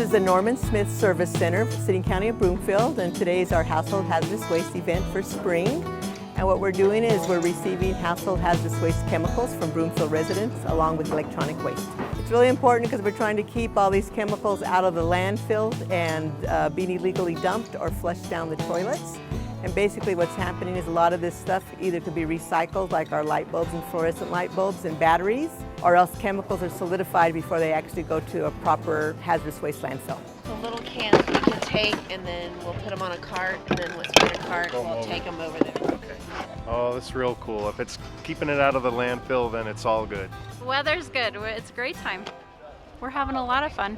is the Norman Smith Service Center, City and County of Broomfield, and today is our Household Hazardous Waste event for spring. And what we're doing is we're receiving household hazardous waste chemicals from Broomfield residents along with electronic waste. It's really important because we're trying to keep all these chemicals out of the landfill and being illegally dumped or flushed down the toilets. And basically what's happening is a lot of this stuff either could be recycled, like our light bulbs and fluorescent light bulbs and batteries, or else chemicals are solidified before they actually go to a proper hazardous waste landfill. The little cans we can take, and then we'll put them on a cart, and then what's in a cart, we'll take them over there. Okay. Oh, that's real cool. If it's keeping it out of the landfill, then it's all good. The weather's good. It's a great time. We're having a lot of fun.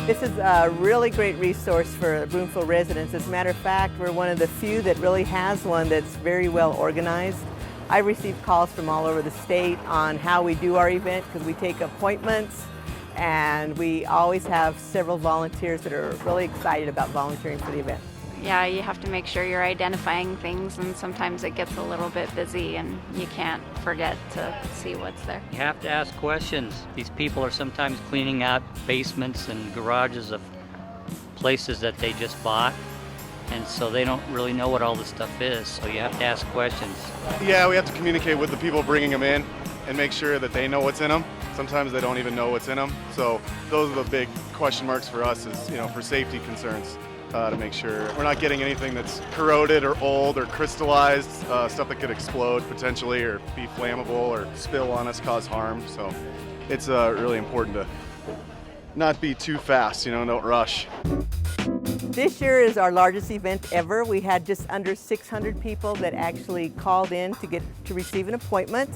This is a really great resource for Broomfield residents. As a matter of fact, we're one of the few that really has one that's very well organized. I receive calls from all over the state on how we do our event because we take appointments, and we always have several volunteers that are really excited about volunteering for the event. Yeah, you have to make sure you're identifying things, and sometimes it gets a little bit busy and you can't forget to see what's there. You have to ask questions. These people are sometimes cleaning out basements and garages of places that they just bought, and so they don't really know what all this stuff is, so you have to ask questions. Yeah, we have to communicate with the people bringing them in and make sure that they know what's in them. Sometimes they don't even know what's in them, so those are the big question marks for us is, for safety concerns. To make sure we're not getting anything that's corroded or old or crystallized, stuff that could explode potentially or be flammable or spill on us, cause harm. So it's really important to not be too fast, don't rush. This year is our largest event ever. We had just under 600 people that actually called in to receive an appointment.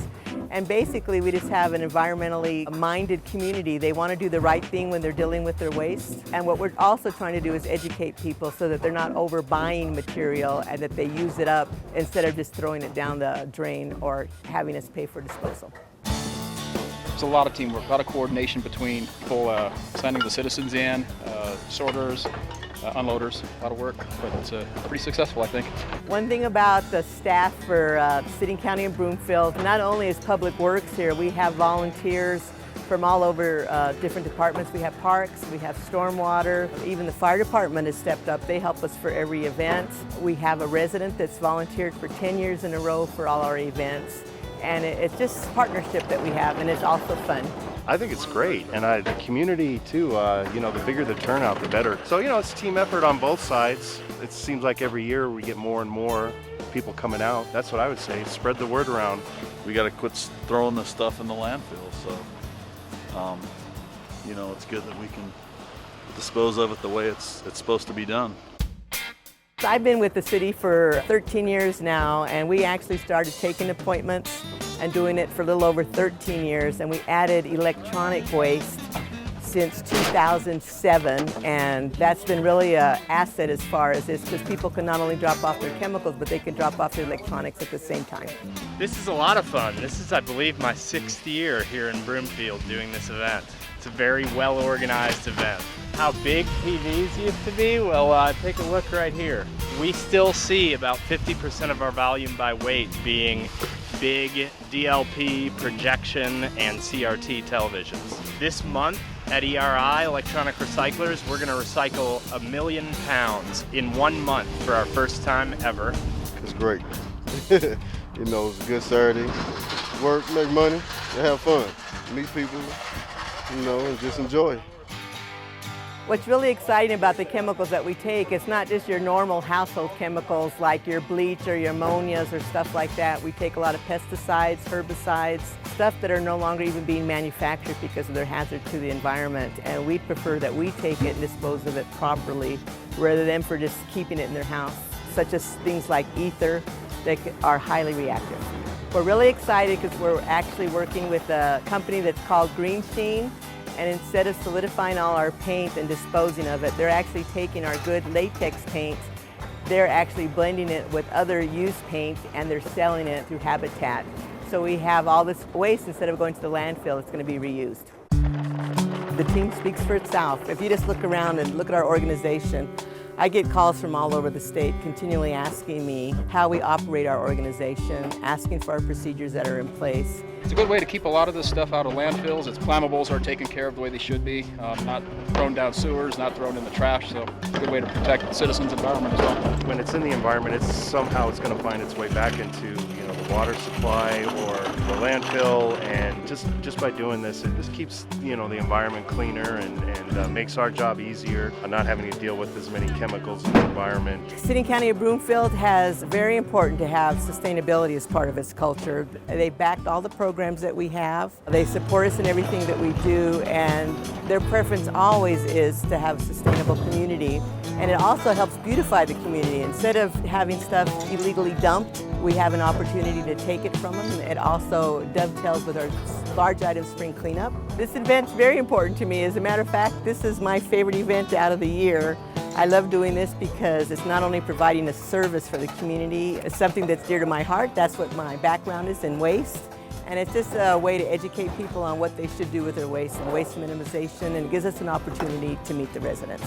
And basically we just have an environmentally minded community. They want to do the right thing when they're dealing with their waste. And what we're also trying to do is educate people so that they're not overbuying material and that they use it up instead of just throwing it down the drain or having us pay for disposal. It's a lot of teamwork, a lot of coordination between people sending the citizens in, sorters, unloaders, a lot of work, but it's pretty successful, I think. One thing about the staff for City and County of Broomfield, not only is Public Works here, we have volunteers from all over different departments. We have parks, we have stormwater, even the fire department has stepped up. They help us for every event. We have a resident that's volunteered for 10 years in a row for all our events. And it's just a partnership that we have, and it's also fun. I think it's great, and the community too, the bigger the turnout, the better. So, it's a team effort on both sides. It seems like every year we get more and more people coming out. That's what I would say, spread the word around. We got to quit throwing this stuff in the landfill, so, it's good that we can dispose of it the way it's supposed to be done. I've been with the city for 13 years now, and we actually started taking appointments and doing it for a little over 13 years, and we added electronic waste since 2007, and that's been really an asset as far as this, because people can not only drop off their chemicals, but they can drop off their electronics at the same time. This is a lot of fun. This is, I believe, my 6th year here in Broomfield doing this event. It's a very well-organized event. How big TVs used to be? Well, take a look right here. We still see about 50% of our volume by weight being big DLP, projection, and CRT televisions. This month at ERI, Electronic Recyclers, we're going to recycle 1 million pounds in 1 month for our first time ever. It's great. It's a good Saturday. Work, make money, and have fun. Meet people, and just enjoy. What's really exciting about the chemicals that we take, it's not just your normal household chemicals like your bleach or your ammonias or stuff like that. We take a lot of pesticides, herbicides, stuff that are no longer even being manufactured because of their hazard to the environment. And we prefer that we take it and dispose of it properly rather than for just keeping it in their house, such as things like ether that are highly reactive. We're really excited because we're actually working with a company that's called Green Sheen. And instead of solidifying all our paint and disposing of it, they're actually taking our good latex paint, they're actually blending it with other used paint, and they're selling it through Habitat. So we have all this waste, instead of going to the landfill, it's going to be reused. The team speaks for itself. If you just look around and look at our organization, I get calls from all over the state continually asking me how we operate our organization, asking for our procedures that are in place. It's a good way to keep a lot of this stuff out of landfills. Its flammables are taken care of the way they should be, not thrown down sewers, not thrown in the trash, so it's a good way to protect the citizens' environment as well. When it's in the environment, it's going to find its way back into the water supply or the landfill, and just by doing this, it just keeps the environment cleaner and makes our job easier, not having to deal with as many chemicals in the environment. City and County of Broomfield has very important to have sustainability as part of its culture. They backed all the programs that we have. They support us in everything that we do, and their preference always is to have a sustainable community. And it also helps beautify the community. Instead of having stuff illegally dumped, we have an opportunity to take it from them. It also dovetails with our large item spring cleanup. This event's very important to me. As a matter of fact, this is my favorite event out of the year. I love doing this because it's not only providing a service for the community, it's something that's dear to my heart. That's what my background is in waste. And it's just a way to educate people on what they should do with their waste and waste minimization, and it gives us an opportunity to meet the residents.